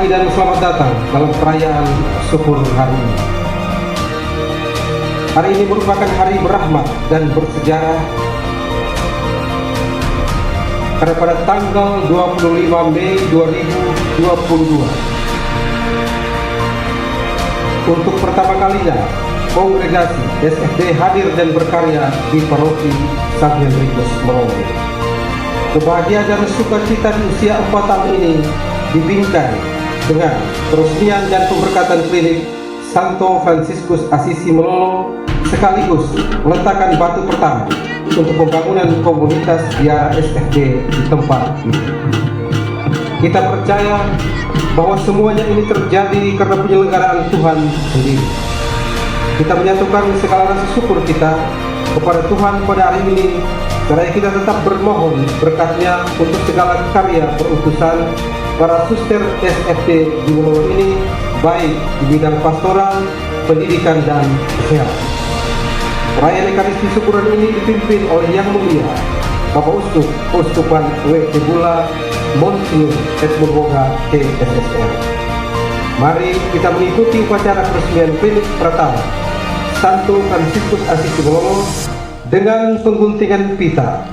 pagi dan selamat datang dalam perayaan syukur hari ini. Hari ini merupakan hari berahmat dan bersejarah karena pada tanggal 25 Mei 2022 untuk pertama kalinya kongregasi SFD hadir dan berkarya di paroki San Henrikus Melongo. Kebahagiaan dan sukacita di usia 4 tahun ini dibingkai dengan peresmian dan pemberkatan klinik Santo Fransiskus Assisi Melolo, sekaligus meletakkan batu pertama untuk pembangunan komunitas biara SFD di tempat ini. Kita percaya bahwa semuanya ini terjadi karena penyelenggaraan Tuhan sendiri. Kita menyatukan segala rasa syukur kita kepada Tuhan pada hari ini, seraya kita tetap bermohon berkat-Nya untuk segala karya perutusan para suster SFD di Melolo ini, baik di bidang pastoral, pendidikan, dan kesehatan. Perayaan Ekaristi syukuran ini dipimpin oleh Yang Mulia Bapak Uskupan W. Tebula Monsinyur Edmund Woga KSSR. Mari kita mengikuti upacara peresmian klinik pertama Santo Fransiskus Assisi Melolo dengan pengguntingan pita.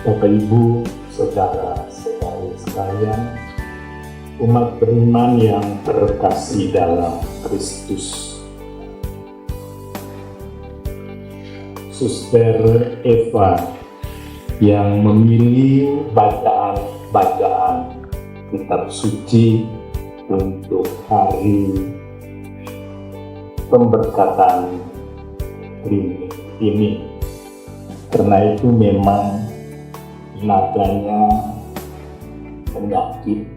Bapak Ibu, saudara-saudari sekalian, umat beriman yang terkasih dalam Kristus. Suster Eva yang memilih bacaan-bacaan kitab suci untuk hari pemberkatan klinik ini. Karena itu memang nadanya penyakit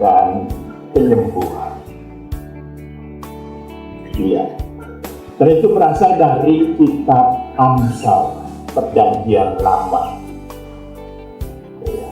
dan penyembuhan. Iya. Dan itu berasal dari kitab Amsal Perjanjian Lama. Iya.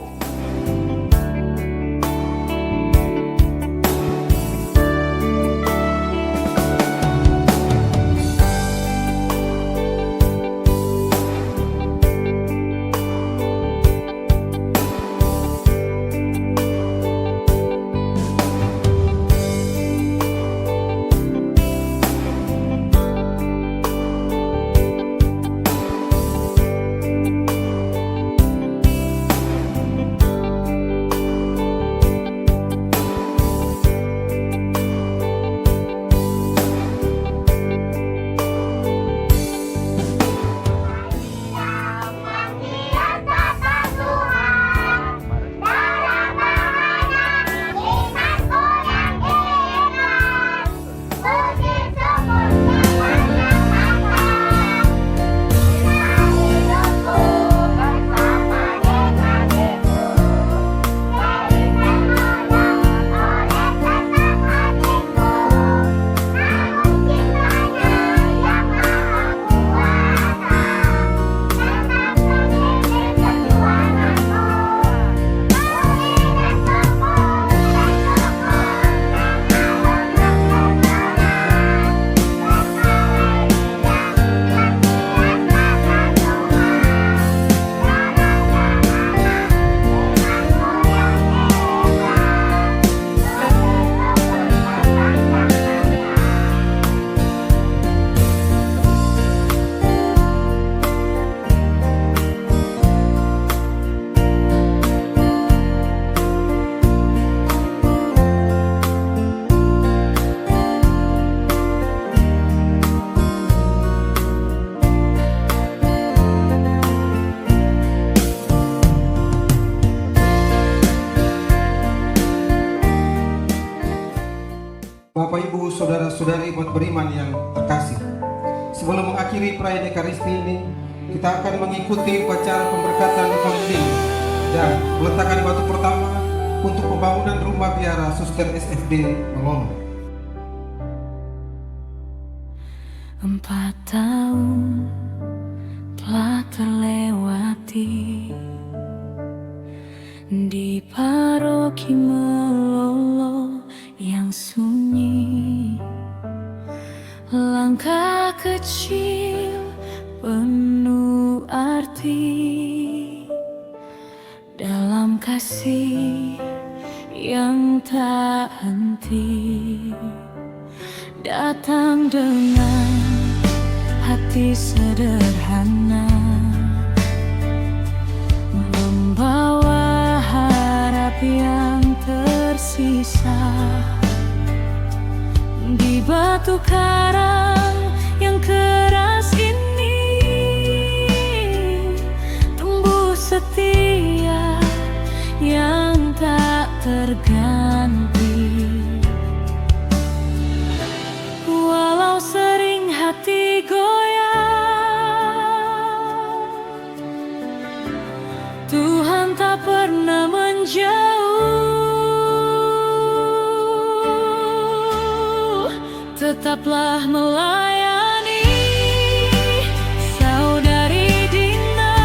beriman yang terkasih. Sebelum mengakhiri perayaan Ekaristi ini, kita akan mengikuti upacara pemberkatan founding dan peletakan batu pertama untuk pembangunan rumah biara Suster SFD Melolo. 4 tahun telah terlewati di paroki Melolo yang sunyi. Langkah kecil penuh arti dalam kasih yang tak henti, datang dengan hati sederhana, membawa harap yang tersisa di batu karang yang keras ini. Tembus setia yang tak terganti, walau sering hati goyah, Tuhan tak pernah menjauh. Tetaplah melayani saudari Dina,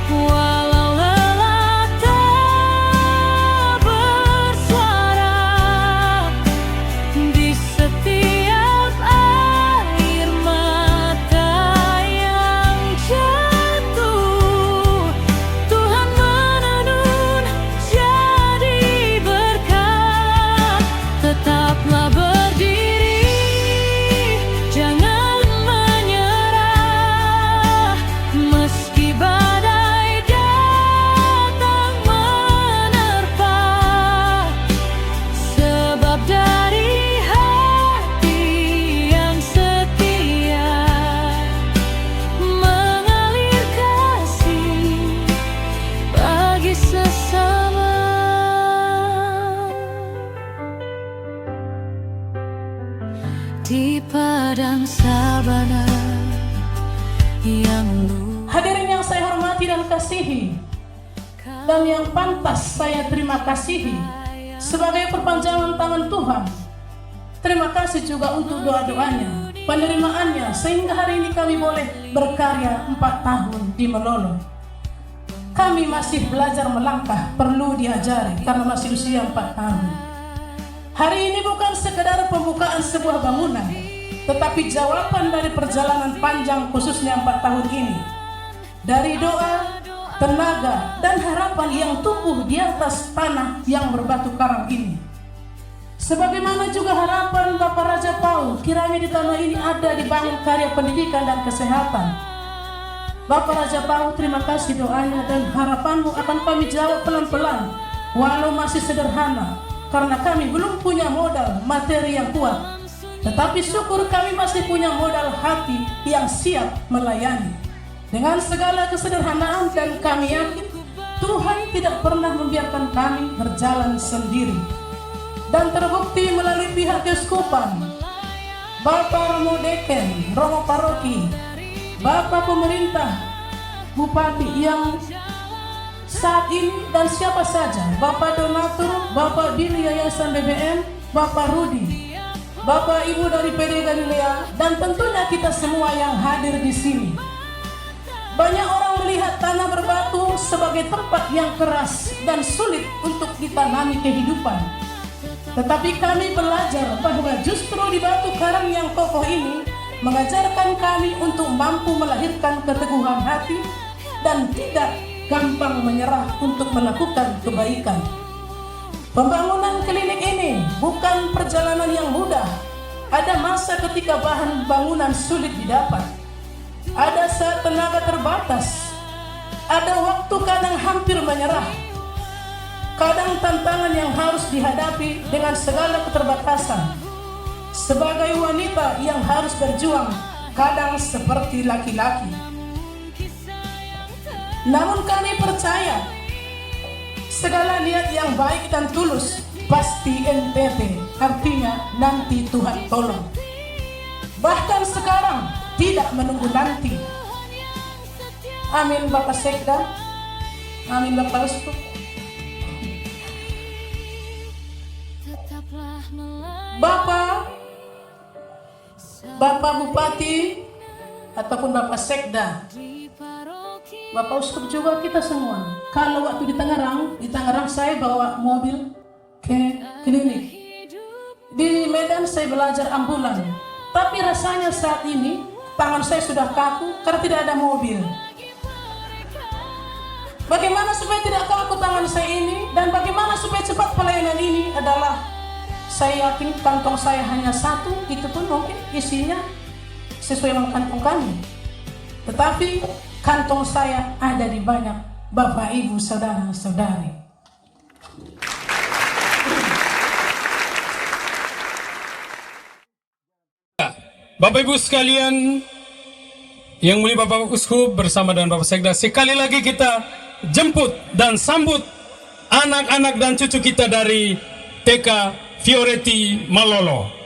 walau lelah tak bersuara di setiap air mata yang jatuh. Tuhan menenun jadi berkat. Tetaplah berdiri, jangan menyerah, meski badai datang menerpa, sebab dari hati yang setia mengalir kasih bagi sesama. Di padang sabana yang luas, Hadirin yang saya hormati dan kasihi, dan yang pantas saya terima kasihi sebagai perpanjangan tangan Tuhan. Terima kasih juga untuk doa-doanya, penerimaannya, sehingga hari ini kami boleh berkarya 4 tahun di Melolo. Kami masih belajar melangkah, perlu diajari karena masih usia 4 tahun. Hari ini bukan sekedar pembukaan sebuah bangunan, tetapi jawaban dari perjalanan panjang khususnya 4 tahun ini. Dari doa, tenaga, dan harapan yang tumbuh di atas tanah yang berbatu karang ini. Sebagaimana juga harapan Bapak Raja Paul, kiranya di tanah ini ada dibangun karya pendidikan dan kesehatan. Bapak Raja Paul, terima kasih doanya dan harapanmu akan kami jawab pelan-pelan, walau masih sederhana, karena kami belum punya modal materi yang kuat. Tetapi syukur kami masih punya modal hati yang siap melayani. Dengan segala kesederhanaan, dan kami yakin Tuhan tidak pernah membiarkan kami berjalan sendiri. Dan terbukti melalui pihak keuskupan, Bapak Romo Deken, Romo Paroki, Bapak Pemerintah, Bupati yang saat ini, dan siapa saja, Bapak Donatur, Bapak Diri Yayasan BBM, Bapak Rudi, Bapak Ibu dari PD Galilea, dan tentunya kita semua yang hadir di sini. Banyak orang melihat tanah berbatu sebagai tempat yang keras dan sulit untuk ditanami kehidupan. Tetapi kami belajar bahwa justru di batu karang yang kokoh ini mengajarkan kami untuk mampu melahirkan keteguhan hati dan tidak gampang menyerah untuk melakukan kebaikan. Pembangunan klinik ini bukan perjalanan yang mudah. Ada masa ketika bahan bangunan sulit didapat. Ada saat tenaga terbatas. Ada waktu kadang hampir menyerah. Kadang tantangan yang harus dihadapi dengan segala keterbatasan. Sebagai wanita yang harus berjuang, kadang seperti laki-laki. Namun kami percaya segala niat yang baik dan tulus pasti NTT artinya nanti Tuhan tolong. Bahkan sekarang tidak menunggu nanti. Amin Bapak Sekda, amin Bapak Uskup. Bapak Bupati ataupun Bapak Sekda, Bapak Uskup juga kita semua. Kalau waktu di Tangerang saya bawa mobil ke klinik. Di Medan saya belajar ambulan. Tapi rasanya saat ini tangan saya sudah kaku karena tidak ada mobil. Bagaimana supaya tidak kaku tangan saya ini dan bagaimana supaya cepat pelayanan ini adalah saya yakin kantong saya hanya satu, itu pun mungkin isinya sesuai dengan kantong kami. Tetapi kantong saya ada di banyak Bapak Ibu Saudara-saudari. Bapak Ibu sekalian, yang mulia Bapak Uskup bersama dengan Bapak Sekda, sekali lagi kita jemput dan sambut anak-anak dan cucu kita dari TK Fioretti Malolo.